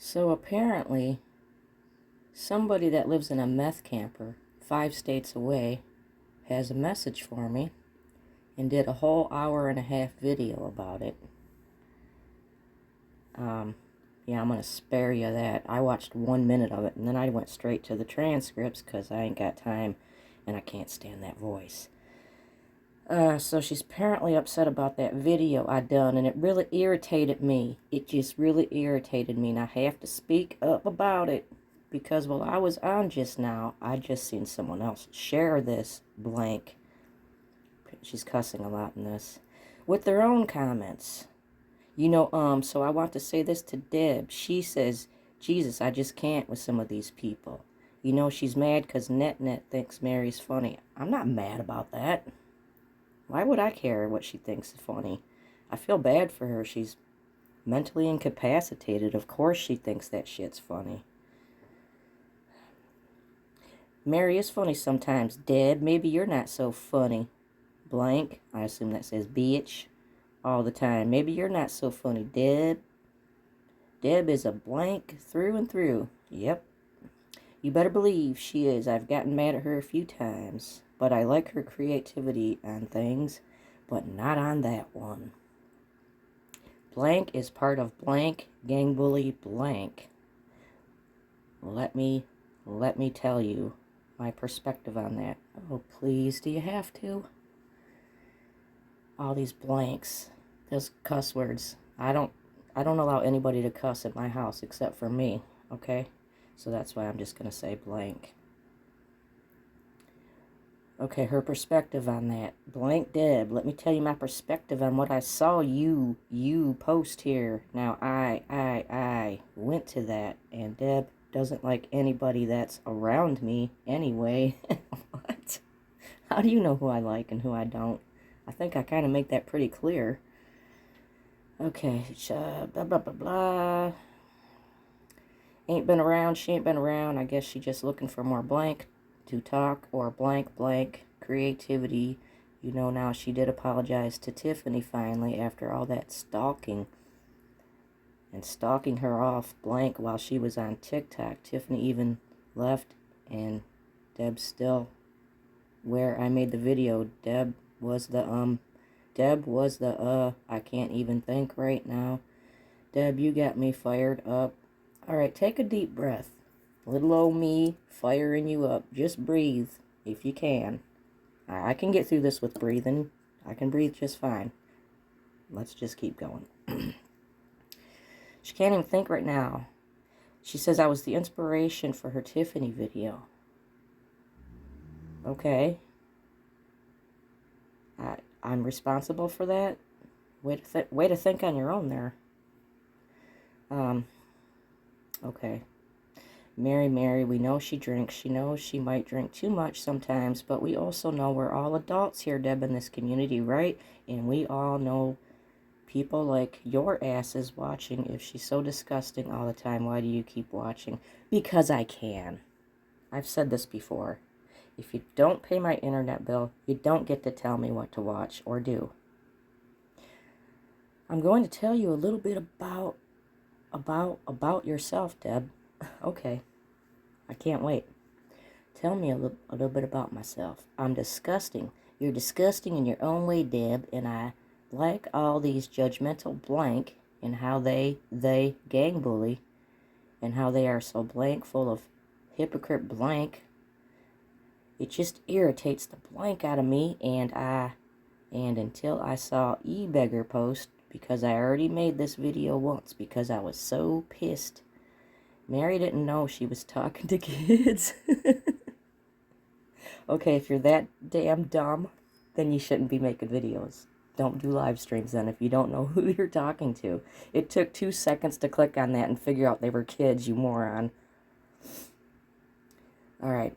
So apparently, somebody that lives in a meth camper 5 states away has a message for me and did a whole hour-and-a-half video about it. Yeah, I'm going to spare you that. I watched 1 minute of it, and then I went straight to the transcripts because I ain't got time, and I can't stand that voice. So she's apparently upset about that video I done, and it really irritated me. It just really irritated me, and I have to speak up about it. Because while I was on just now, I just seen someone else share this blank. She's cussing a lot in this. With their own comments. So I want to say this to Deb. She says, Jesus, I just can't with some of these people. She's mad because Net thinks Mary's funny. I'm not mad about that. Why would I care what she thinks is funny? I feel bad for her. She's mentally incapacitated. Of course she thinks that shit's funny. Mary is funny sometimes. Deb, maybe you're not so funny. Blank, I assume that says bitch, all the time. Maybe you're not so funny. Deb is a blank through and through. Yep. You better believe she is. I've gotten mad at her a few times. But I like her creativity on things, but not on that one. Blank is part of blank, gang bully blank. Let me tell you my perspective on that. Oh, please, do you have to? All these blanks, those cuss words. I don't allow anybody to cuss at my house except for me, okay? So that's why I'm just going to say blank. Okay, her perspective on that. Blank Deb, let me tell you my perspective on what I saw you post here. Now, I went to that, and Deb doesn't like anybody that's around me anyway. What? How do you know who I like and who I don't? I think I kind of make that pretty clear. Okay, blah, blah, blah, blah. She ain't been around. I guess she just looking for more blank to talk, or blank creativity. Now she did apologize to Tiffany finally after all that stalking. And stalking her off blank while she was on TikTok. Tiffany even left, and Deb's still where I made the video. Deb was the I can't even think right now. Deb, you got me fired up. Alright, take a deep breath. Little old me firing you up. Just breathe if you can. I can get through this with breathing. I can breathe just fine. Let's just keep going. She can't even think right now. She says I was the inspiration for her Tiffany video. Okay. I'm responsible for that? Way to think on your own there. Okay. Mary, we know she drinks. She knows she might drink too much sometimes, but we also know we're all adults here, Deb, in this community, right? And we all know people like your asses watching. If she's so disgusting all the time, why do you keep watching? Because I can. I've said this before. If you don't pay my internet bill, you don't get to tell me what to watch or do. I'm going to tell you a little bit about yourself, Deb. Okay. I can't wait. Tell me a little bit about myself. I'm disgusting. You're disgusting in your own way, Deb, and I like all these judgmental blank and how they gang bully and how they are so blank, full of hypocrite blank. It just irritates the blank out of me, and until I saw E-Beggar post, because I already made this video once because I was so pissed. Mary didn't know she was talking to kids. Okay, if you're that damn dumb, then you shouldn't be making videos. Don't do live streams then if you don't know who you're talking to. It took 2 seconds to click on that and figure out they were kids, you moron. Alright.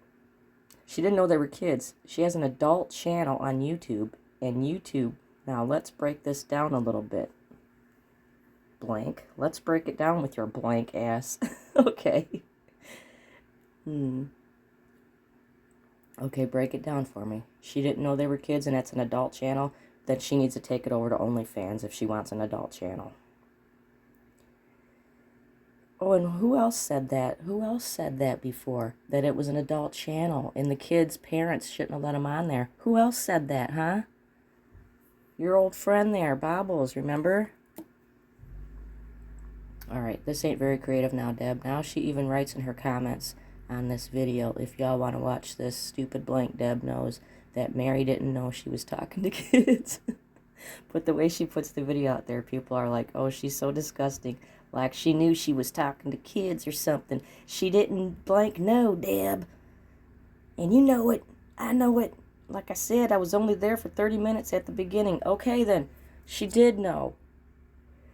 She didn't know they were kids. She has an adult channel on YouTube. And YouTube, now let's break this down a little bit. Blank. Let's break it down with your blank ass. Okay. Okay, break it down for me. She didn't know they were kids and that's an adult channel. Then she needs to take it over to OnlyFans if she wants an adult channel. Oh, and who else said that? Who else said that before? That it was an adult channel and the kids' parents shouldn't have let them on there. Who else said that, huh? Your old friend there, Bobbles, remember? Alright, this ain't very creative now, Deb. Now she even writes in her comments on this video, if y'all want to watch this, stupid blank Deb knows that Mary didn't know she was talking to kids. But the way she puts the video out there, people are like, oh, she's so disgusting. Like she knew she was talking to kids or something. She didn't blank know, Deb. And you know it. I know it. Like I said, I was only there for 30 minutes at the beginning. Okay, then. She did know.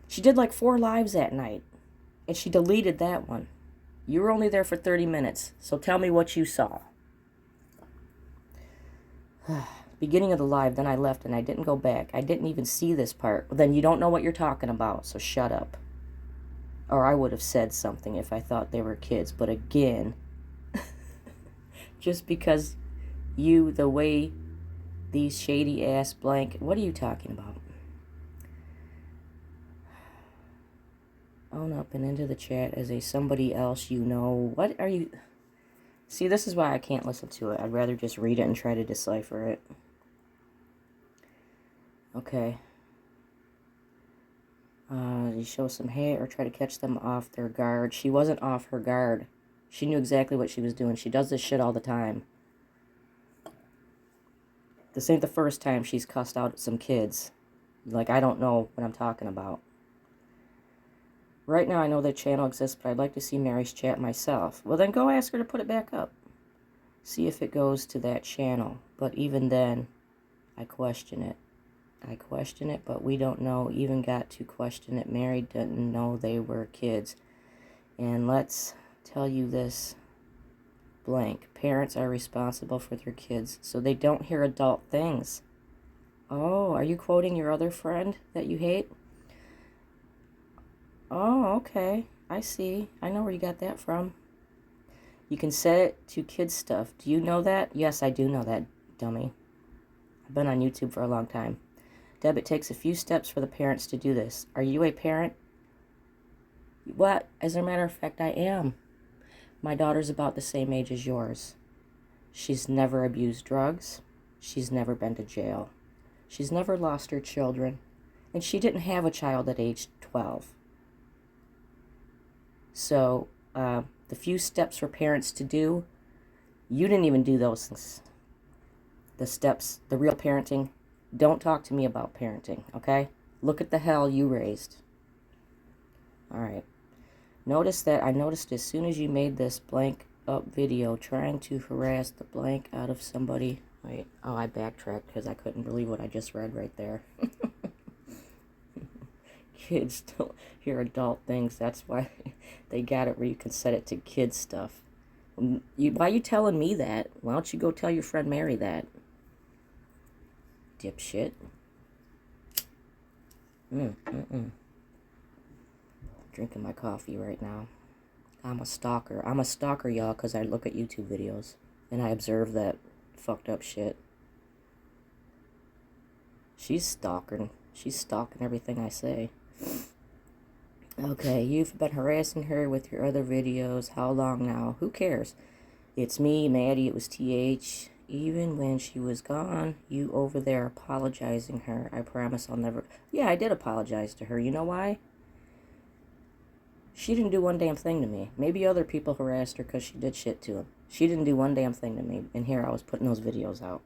She did like 4 lives that night. And she deleted that one. You were only there for 30 minutes. So tell me what you saw. Beginning of the live, then I left and I didn't go back. I didn't even see this part. Well, then you don't know what you're talking about, so shut up. Or I would have said something if I thought they were kids. But again, just because you, the way these shady ass blank, what are you talking about? Own up and into the chat as a somebody else you know. What are you... See, this is why I can't listen to it. I'd rather just read it and try to decipher it. Okay. You show some hate or try to catch them off their guard. She wasn't off her guard. She knew exactly what she was doing. She does this shit all the time. This ain't the first time she's cussed out some kids. Like, I don't know what I'm talking about. Right now I know the channel exists, but I'd like to see Mary's chat myself. Well, then go ask her to put it back up. See if it goes to that channel. But even then, I question it. I question it, but we don't know. Even got to question it. Mary didn't know they were kids. And let's tell you this, blank. Parents are responsible for their kids, so they don't hear adult things. Oh, are you quoting your other friend that you hate? Oh, okay. I see. I know where you got that from. You can set it to kids stuff. Do you know that? Yes, I do know that, dummy. I've been on YouTube for a long time. Deb, it takes a few steps for the parents to do this. Are you a parent? What? As a matter of fact, I am. My daughter's about the same age as yours. She's never abused drugs. She's never been to jail. She's never lost her children. And she didn't have a child at age 12. So, the few steps for parents to do, you didn't even do those things. The steps, the real parenting. Don't talk to me about parenting, okay? Look at the hell you raised. All right. Notice that I noticed as soon as you made this blank up video trying to harass the blank out of somebody. Wait, oh, I backtracked because I couldn't believe what I just read right there. Kids don't hear adult things. That's why they got it where you can set it to kids stuff. Why are you telling me that? Why don't you go tell your friend Mary that? Dipshit. Drinking my coffee right now. I'm a stalker. I'm a stalker, y'all, because I look at YouTube videos. And I observe that fucked up shit. She's stalking. She's stalking everything I say. Okay, you've been harassing her with your other videos. How long now? Who cares? It's me, Maddie. It was TH. Even when she was gone, you over there apologizing her. I promise I'll never... Yeah, I did apologize to her. You know why? She didn't do one damn thing to me. Maybe other people harassed her because she did shit to them. She didn't do one damn thing to me. And here I was putting those videos out.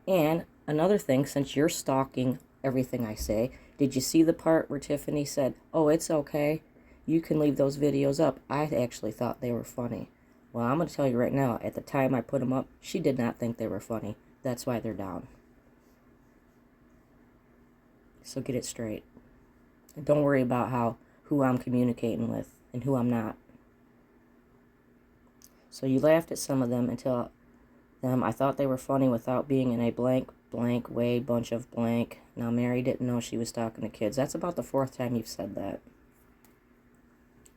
And another thing, since you're stalking everything I say, did you see the part where Tiffany said, oh, it's okay, you can leave those videos up? I actually thought they were funny. Well, I'm going to tell you right now, at the time I put them up, she did not think they were funny. That's why they're down. So get it straight. And don't worry about who I'm communicating with and who I'm not. So you laughed at some of them until I thought they were funny without being in a blank way, bunch of blank. Now Mary didn't know she was talking to kids. That's about the 4th time you've said that.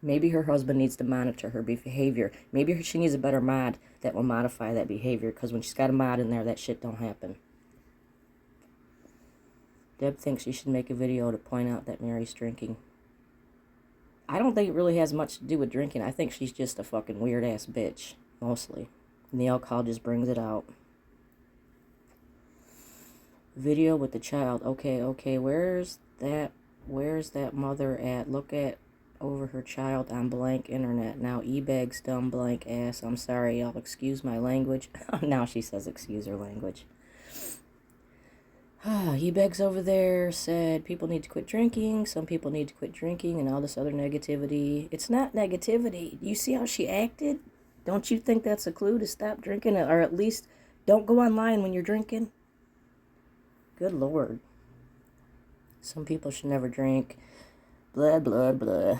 Maybe her husband needs to monitor her behavior. Maybe she needs a better mod that will modify that behavior, because when she's got a mod in there, that shit don't happen. Deb thinks she should make a video to point out that Mary's drinking. I don't think it really has much to do with drinking. I think she's just a fucking weird-ass bitch, mostly. And the alcohol just brings it out. Video with the child. Okay, where's that mother at? Look at over her child on blank internet. Now, E-Bag's dumb blank ass. I'm sorry, y'all. Excuse my language. Now she says excuse her language. E-Bag's over there said people need to quit drinking. Some people need to quit drinking and all this other negativity. It's not negativity. You see how she acted? Don't you think that's a clue to stop drinking? Or at least don't go online when you're drinking? Good Lord. Some people should never drink. Blah, blah, blah.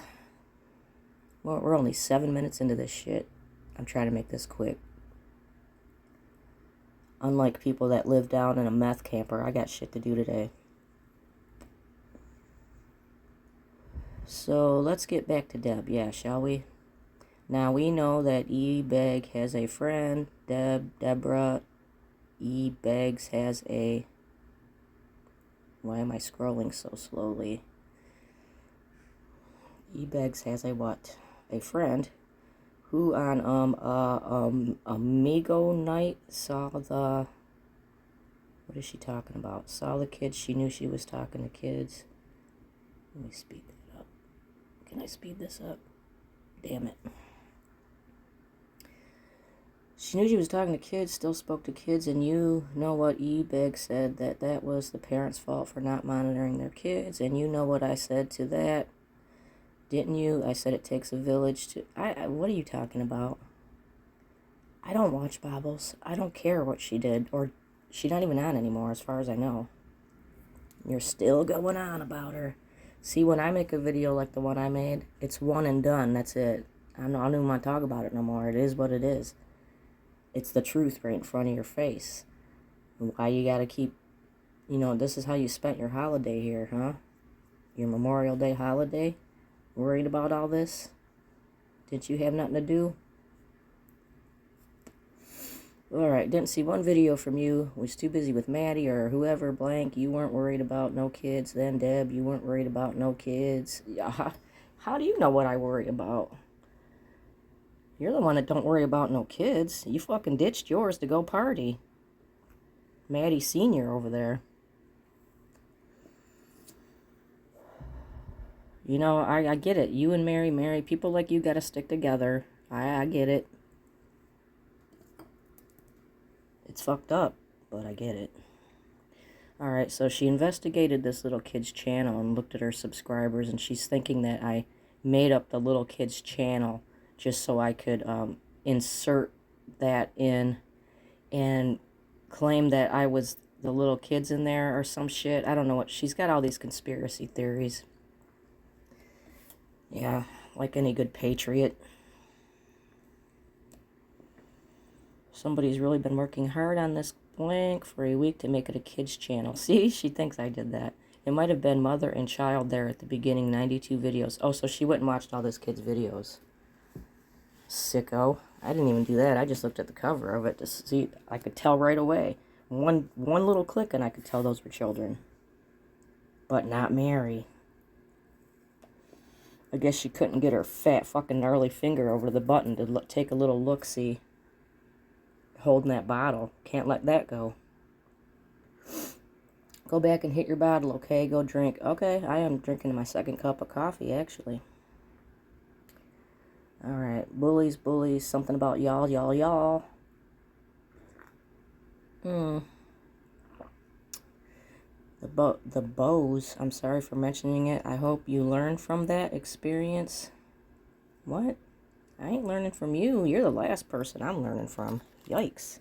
Well, we're only 7 minutes into this shit. I'm trying to make this quick. Unlike people that live down in a meth camper, I got shit to do today. So, let's get back to Deb. Yeah, shall we? Now, we know that E-Bag has a friend. Deborah. E-Bags has a... Why am I scrolling so slowly? E-Bags has a what? A friend who on Amigo night saw the... What is she talking about? Saw the kids. She knew she was talking to kids. Let me speed that up. Can I speed this up? Damn it. She knew she was talking to kids, still spoke to kids, and you know what E-Bag said, that was the parents' fault for not monitoring their kids, and you know what I said to that, didn't you? I said it takes a village to... what are you talking about? I don't watch Bobbles. I don't care what she did, or she's not even on anymore, as far as I know. You're still going on about her. See, when I make a video like the one I made, it's one and done, that's it. I don't even want to talk about it no more. It is what it is. It's the truth right in front of your face. Why you gotta keep, this is how you spent your holiday here, huh? Your Memorial Day holiday? Worried about all this? Didn't you have nothing to do? Alright, didn't see one video from you. Was too busy with Maddie or whoever, blank. You weren't worried about no kids. Then, Deb, you weren't worried about no kids. How do you know what I worry about? You're the one that don't worry about no kids. You fucking ditched yours to go party. Maddie Sr. over there. I get it. You and Mary, people like you gotta stick together. I get it. It's fucked up, but I get it. Alright, so she investigated this little kid's channel and looked at her subscribers, and she's thinking that I made up the little kid's channel just so I could insert that in and claim that I was the little kids in there or some shit. I don't know what. She's got all these conspiracy theories. Yeah, like any good patriot. Somebody's really been working hard on this blank for a week to make it a kids channel. See, she thinks I did that. It might have been mother and child there at the beginning, 92 videos. Oh, so she went and watched all this kid's videos. Sicko. I didn't even do that. I just looked at the cover of it to see. I could tell right away. One little click and I could tell those were children. But not Mary. I guess she couldn't get her fat fucking gnarly finger over the button to take a little look-see. Holding that bottle. Can't let that go. Go back and hit your bottle, okay? Go drink. Okay, I am drinking my second cup of coffee, actually. Alright, bullies, something about y'all. The bows, I'm sorry for mentioning it. I hope you learned from that experience. What? I ain't learning from you. You're the last person I'm learning from. Yikes.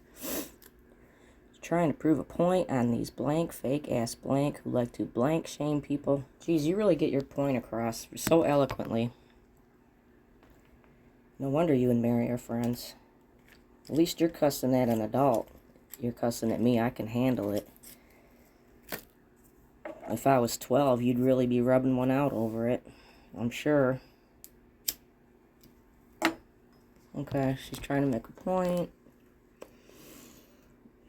Trying to prove a point on these blank, fake-ass blank who like to blank shame people. Geez, you really get your point across so eloquently. No wonder you and Mary are friends. At least you're cussing at an adult. You're cussing at me. I can handle it. If I was 12, you'd really be rubbing one out over it. I'm sure. Okay, she's trying to make a point.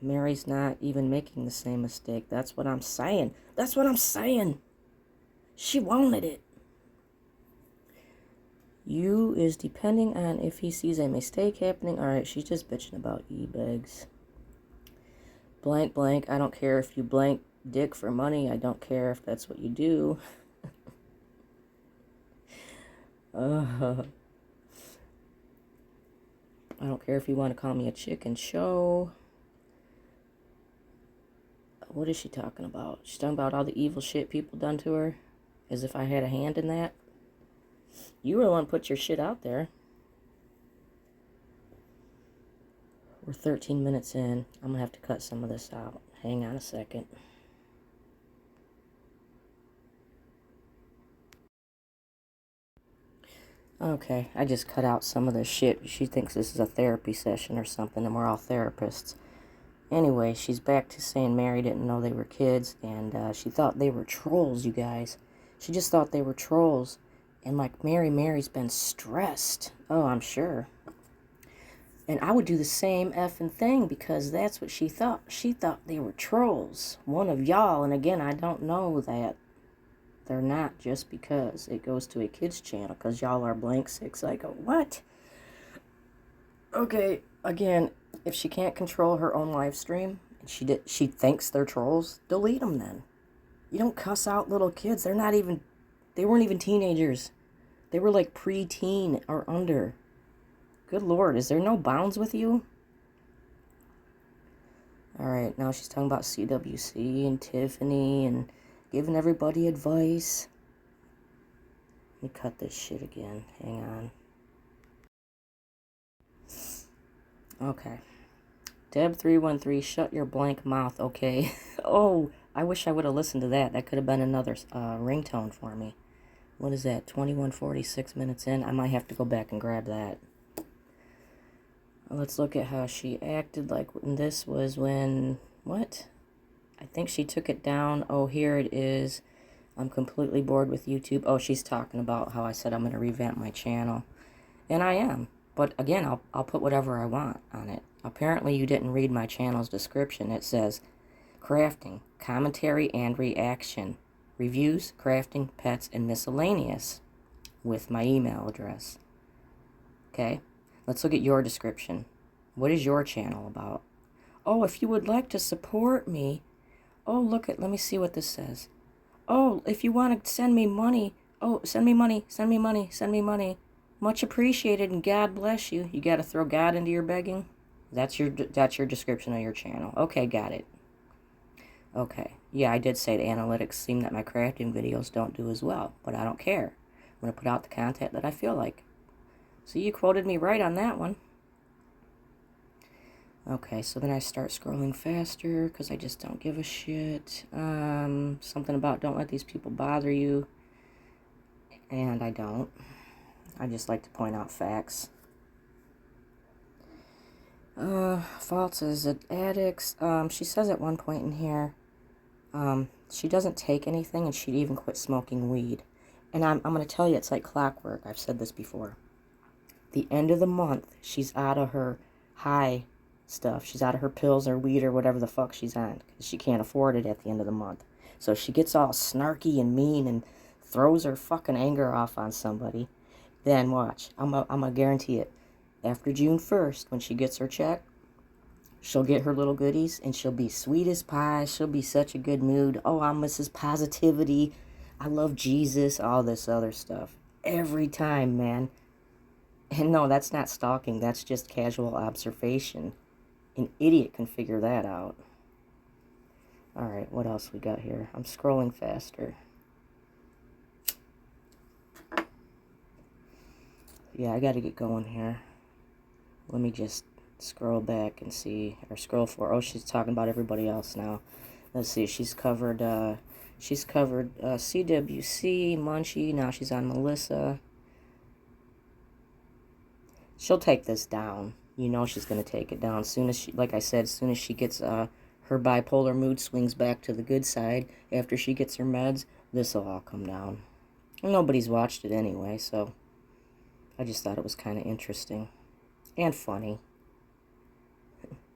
Mary's not even making the same mistake. That's what I'm saying. She wanted it. You is depending on if he sees a mistake happening. All right, she's just bitching about e-bags. Blank, blank. I don't care if you blank dick for money. I don't care if that's what you do. I don't care if you want to call me a chicken show. What is she talking about? She's talking about all the evil shit people done to her. As if I had a hand in that. You were the one who put your shit out there. We're 13 minutes in. I'm going to have to cut some of this out. Hang on a second. Okay, I just cut out some of this shit. She thinks this is a therapy session or something, and we're all therapists. Anyway, she's back to saying Mary didn't know they were kids, and she thought they were trolls, you guys. She just thought they were trolls. And like Mary's been stressed. Oh, I'm sure. And I would do the same effing thing because that's what she thought. She thought they were trolls. One of y'all, and again, I don't know that. They're not just because it goes to a kid's channel because y'all are blank six. I go, what? Okay, again, if she can't control her own live stream, and she thinks they're trolls, delete them then. You don't cuss out little kids. They weren't even teenagers. They were like pre-teen or under. Good Lord, is there no bounds with you? Alright, now she's talking about CWC and Tiffany and giving everybody advice. Let me cut this shit again. Hang on. Okay. Deb313, shut your blank mouth, okay? Oh, I wish I would have listened to that. That could have been another ringtone for me. What is that? 21:46 minutes in. I might have to go back and grab that. Let's look at how she acted like when this was when... What? I think she took it down. Oh, here it is. I'm completely bored with YouTube. Oh, she's talking about how I said I'm going to revamp my channel. And I am. But again, I'll put whatever I want on it. Apparently you didn't read my channel's description. It says, crafting, commentary, and reaction. Reviews, crafting, pets, and miscellaneous. With my email address. Okay? Let's look at your description. What is your channel about? Oh, if you would like to support me. Oh, let me see what this says. Oh, if you want to send me money. Oh, send me money, send me money, send me money. Much appreciated and God bless you. You got to throw God into your begging? That's your description of your channel. Okay, got it. Okay. Yeah, I did say the analytics seem that my crafting videos don't do as well, but I don't care. I'm going to put out the content that I feel like. So you quoted me right on that one. Okay, so then I start scrolling faster because I just don't give a shit. Something about don't let these people bother you. And I don't. I just like to point out facts. Faults as addicts. She says at one point in here, she doesn't take anything and she'd even quit smoking weed. And I'm going to tell you, it's like clockwork. I've said this before. The end of the month, she's out of her high stuff. She's out of her pills or weed or whatever the fuck she's on. Because she can't afford it at the end of the month. So she gets all snarky and mean and throws her fucking anger off on somebody. Then watch. I'm gonna guarantee it. After June 1st, when she gets her check, she'll get her little goodies and she'll be sweet as pie. She'll be such a good mood. Oh, I'm Mrs. Positivity. I love Jesus. All this other stuff. Every time, man. And no, that's not stalking. That's just casual observation. An idiot can figure that out. Alright, what else we got here? I'm scrolling faster. Yeah, I gotta get going here. Let me just scroll back and see. Or scroll for... Oh, she's talking about everybody else now. Let's see, she's covered CWC, Munchie. Now she's on Melissa. She'll take this down. You know she's going to take it down. As soon as she, like I said, as soon as she gets her bipolar mood swings back to the good side, after she gets her meds, this will all come down. Nobody's watched it anyway, so I just thought it was kind of interesting. And funny.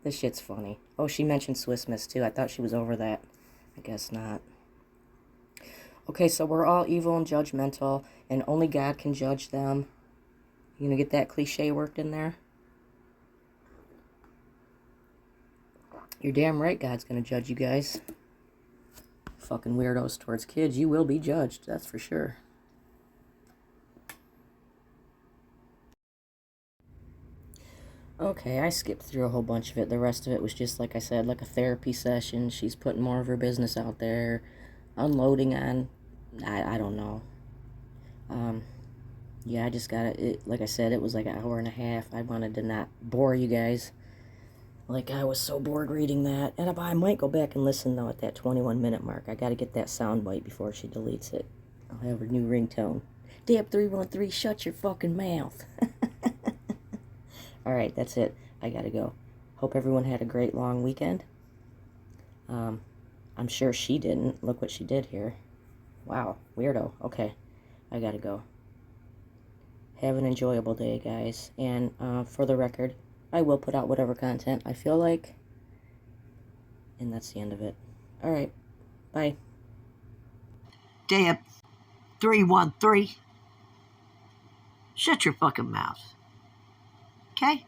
This shit's funny. Oh, she mentioned Swiss Miss too. I thought she was over that. I guess not. Okay, so we're all evil and judgmental, and only God can judge them. You gonna get that cliche worked in there? You're damn right God's gonna judge you guys. Fucking weirdos towards kids. You will be judged, that's for sure. Okay, I skipped through a whole bunch of it. The rest of it was just, like I said, like a therapy session. She's putting more of her business out there, unloading on, I don't know. Yeah, I just got it. Like I said, it was like an hour and a half. I wanted to not bore you guys. Like, I was so bored reading that. And I might go back and listen, though, at that 21-minute mark. I got to get that sound bite before she deletes it. I'll have her new ringtone. Dab313, shut your fucking mouth. Alright, that's it. I gotta go. Hope everyone had a great long weekend. I'm sure she didn't. Look what she did here. Wow, weirdo. Okay, I gotta go. Have an enjoyable day, guys. And for the record, I will put out whatever content I feel like. And that's the end of it. Alright, bye. Dab313, shut your fucking mouth. Okay?